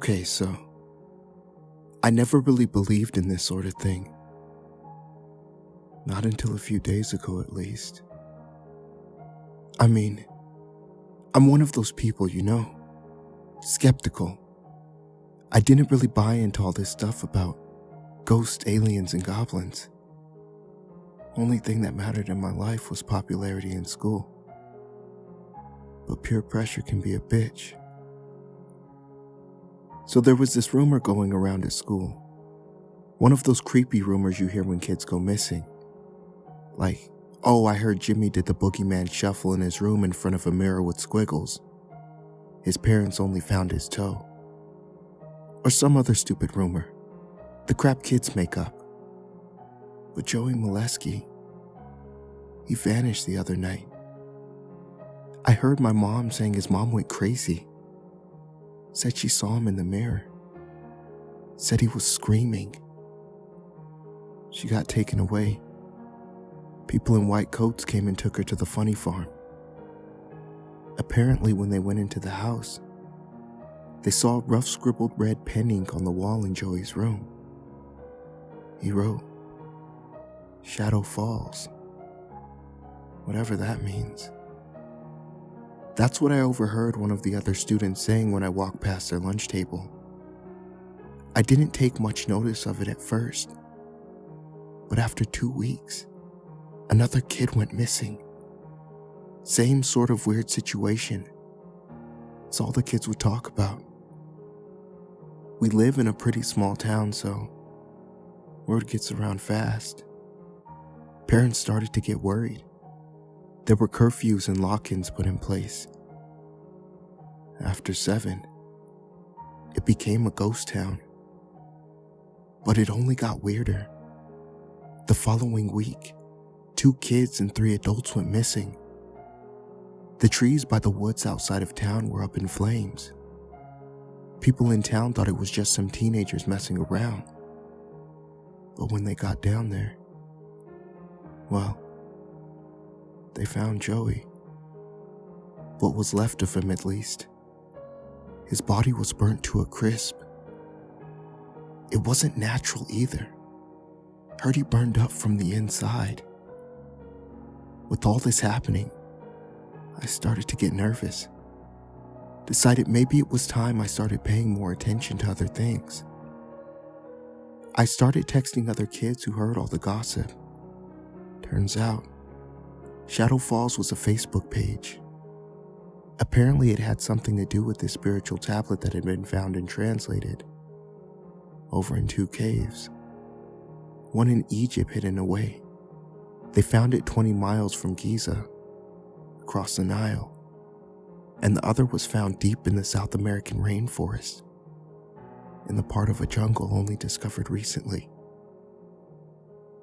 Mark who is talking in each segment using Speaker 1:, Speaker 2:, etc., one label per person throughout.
Speaker 1: Okay, so I never really believed in this sort of thing. Not until a few days ago, at least. I mean, I'm one of those people, skeptical. I didn't really buy into all this stuff about ghosts, aliens, and goblins. Only thing that mattered in my life was popularity in school. But peer pressure can be a bitch. So there was this rumor going around at school. One of those creepy rumors you hear when kids go missing. Like, oh, I heard Jimmy did the boogeyman shuffle in his room in front of a mirror with squiggles. His parents only found his toe. Or some other stupid rumor. The crap kids make up. But Joey Molesky, he vanished the other night. I heard my mom saying his mom went crazy. Said she saw him in the mirror. Said he was screaming. She got taken away. People in white coats came and took her to the funny farm. Apparently, when they went into the house, they saw a rough scribbled red pen ink on the wall in Joey's room. He wrote, "Shadow Falls." Whatever that means. That's what I overheard one of the other students saying when I walked past their lunch table. I didn't take much notice of it at first, but after 2 weeks, another kid went missing. Same sort of weird situation. It's all the kids would talk about. We live in a pretty small town, so word gets around fast. Parents started to get worried. There were curfews and lock-ins put in place. After 7, it became a ghost town. But it only got weirder. The following week, 2 kids and 3 adults went missing. The trees by the woods outside of town were up in flames. People in town thought it was just some teenagers messing around. But when they got down there, well, they found Joey. What was left of him, at least. His body was burnt to a crisp. It wasn't natural either. Heard he burned up from the inside. With all this happening, I started to get nervous. Decided maybe it was time I started paying more attention to other things. I started texting other kids who heard all the gossip. Turns out, Shadow Falls was a Facebook page. Apparently it had something to do with this spiritual tablet that had been found and translated over in 2 caves. One in Egypt hidden away. They found it 20 miles from Giza, across the Nile. And the other was found deep in the South American rainforest, in the part of a jungle only discovered recently.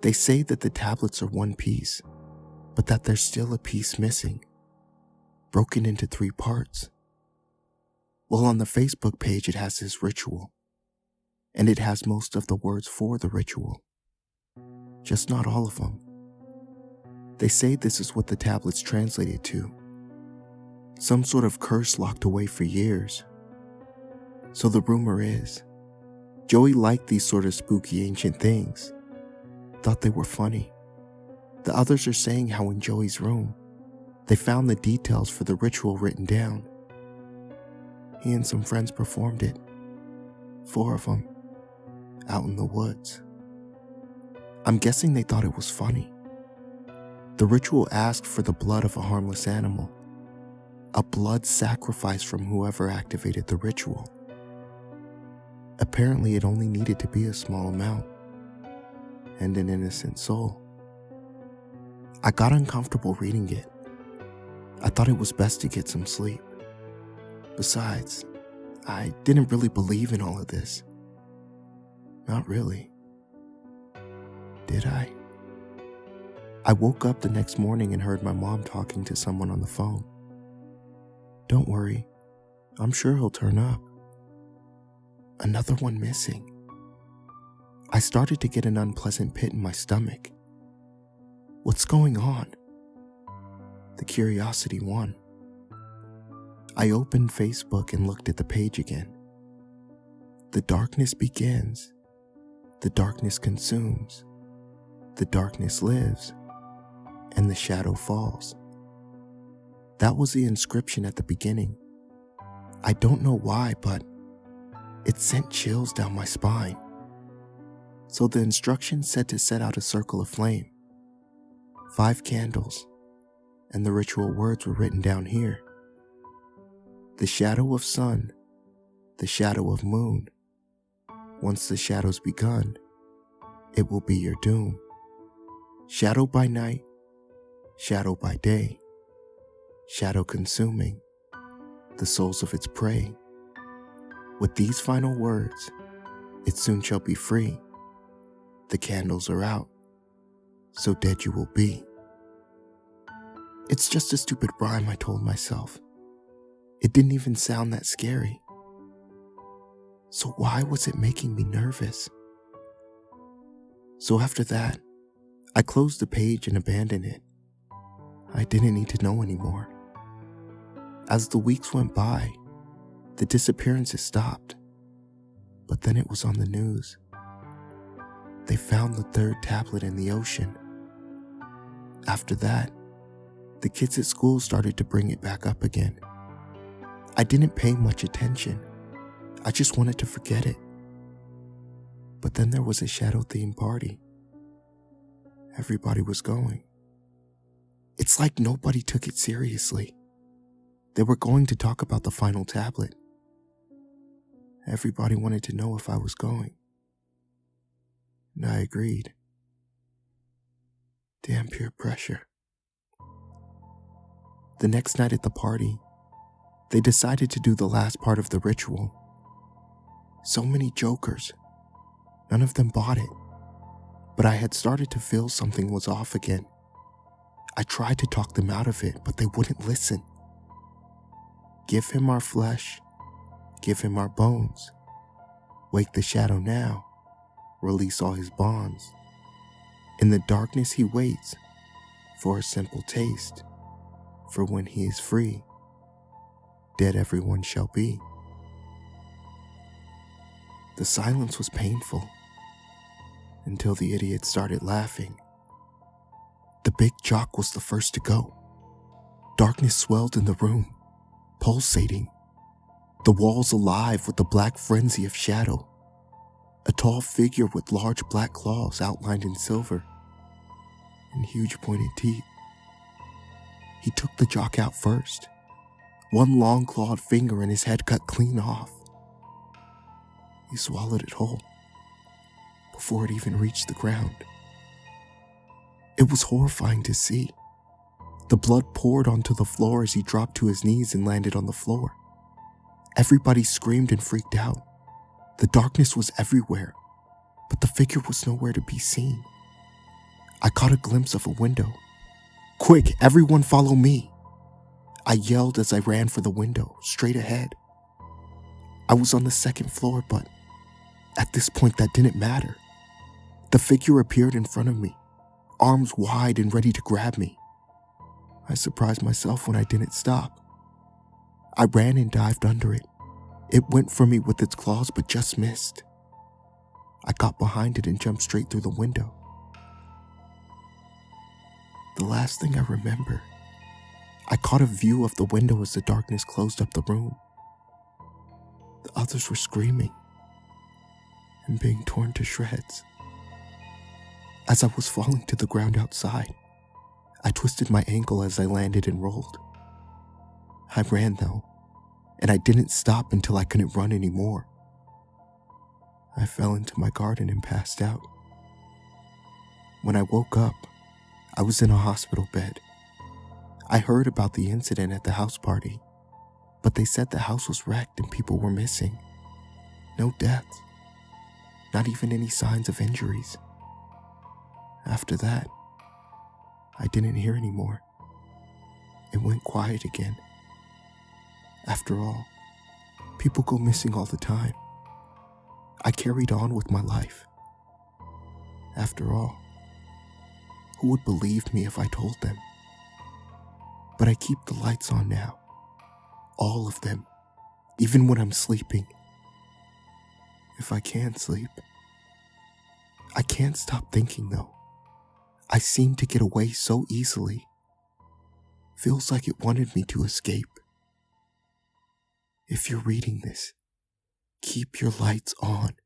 Speaker 1: They say that the tablets are one piece, but that there's still a piece missing, broken into 3 parts. Well, on the Facebook page it has this ritual, and it has most of the words for the ritual, just not all of them. They say this is what the tablets translated to, some sort of curse locked away for years. So the rumor is, Joey liked these sort of spooky ancient things, thought they were funny. The others are saying how in Joey's room, they found the details for the ritual written down. He and some friends performed it, 4 of them, out in the woods. I'm guessing they thought it was funny. The ritual asked for the blood of a harmless animal, a blood sacrifice from whoever activated the ritual. Apparently it only needed to be a small amount, and an innocent soul. I got uncomfortable reading it. I thought it was best to get some sleep. Besides, I didn't really believe in all of this. Not really. Did I? I woke up the next morning and heard my mom talking to someone on the phone. Don't worry, I'm sure he'll turn up. Another one missing. I started to get an unpleasant pit in my stomach. What's going on? The curiosity won. I opened Facebook and looked at the page again. The darkness begins, the darkness consumes, the darkness lives, and the shadow falls. That was the inscription at the beginning. I don't know why, but it sent chills down my spine. So the instructions said to set out a circle of flame, 5 candles, and the ritual words were written down here. The shadow of sun, the shadow of moon. Once the shadow's begun, it will be your doom. Shadow by night, shadow by day, shadow consuming the souls of its prey. With these final words, it soon shall be free. The candles are out, so dead you will be. It's just a stupid rhyme, I told myself. It didn't even sound that scary. So why was it making me nervous? So after that, I closed the page and abandoned it. I didn't need to know anymore. As the weeks went by, the disappearances stopped. But then it was on the news. They found the 3rd tablet in the ocean. After that, the kids at school started to bring it back up again. I didn't pay much attention. I just wanted to forget it. But then there was a shadow-themed party. Everybody was going. It's like nobody took it seriously. They were going to talk about the final tablet. Everybody wanted to know if I was going. And I agreed. Damn peer pressure. The next night at the party, they decided to do the last part of the ritual. So many jokers. None of them bought it. But I had started to feel something was off again. I tried to talk them out of it, but they wouldn't listen. Give him our flesh, give him our bones. Wake the shadow now, release all his bonds. In the darkness he waits for a simple taste, for when he is free, dead everyone shall be. The silence was painful, until the idiot started laughing. The big jock was the first to go. Darkness swelled in the room, pulsating. The walls alive with the black frenzy of shadow. A tall figure with large black claws outlined in silver, and huge pointed teeth. He took the jock out first, one long clawed finger and his head cut clean off. He swallowed it whole, before it even reached the ground. It was horrifying to see. The blood poured onto the floor as he dropped to his knees and landed on the floor. Everybody screamed and freaked out. The darkness was everywhere, but the figure was nowhere to be seen. I caught a glimpse of a window. "Quick, everyone follow me!" I yelled as I ran for the window, straight ahead. I was on the 2nd floor, but at this point that didn't matter. The figure appeared in front of me, arms wide and ready to grab me. I surprised myself when I didn't stop. I ran and dived under it. It went for me with its claws but just missed. I got behind it and jumped straight through the window. The last thing I remember, I caught a view of the window as the darkness closed up the room. The others were screaming and being torn to shreds. As I was falling to the ground outside, I twisted my ankle as I landed and rolled. I ran though, and I didn't stop until I couldn't run anymore. I fell into my garden and passed out. When I woke up, I was in a hospital bed. I heard about the incident at the house party, but they said the house was wrecked and people were missing. No deaths, not even any signs of injuries. After that, I didn't hear anymore. It went quiet again. After all, people go missing all the time. I carried on with my life. After all, who would believe me if I told them? But I keep the lights on now. All of them, even when I'm sleeping. if I can sleep. I can't stop thinking though. I seem to get away so easily. Feels like it wanted me to escape. If you're reading this, keep your lights on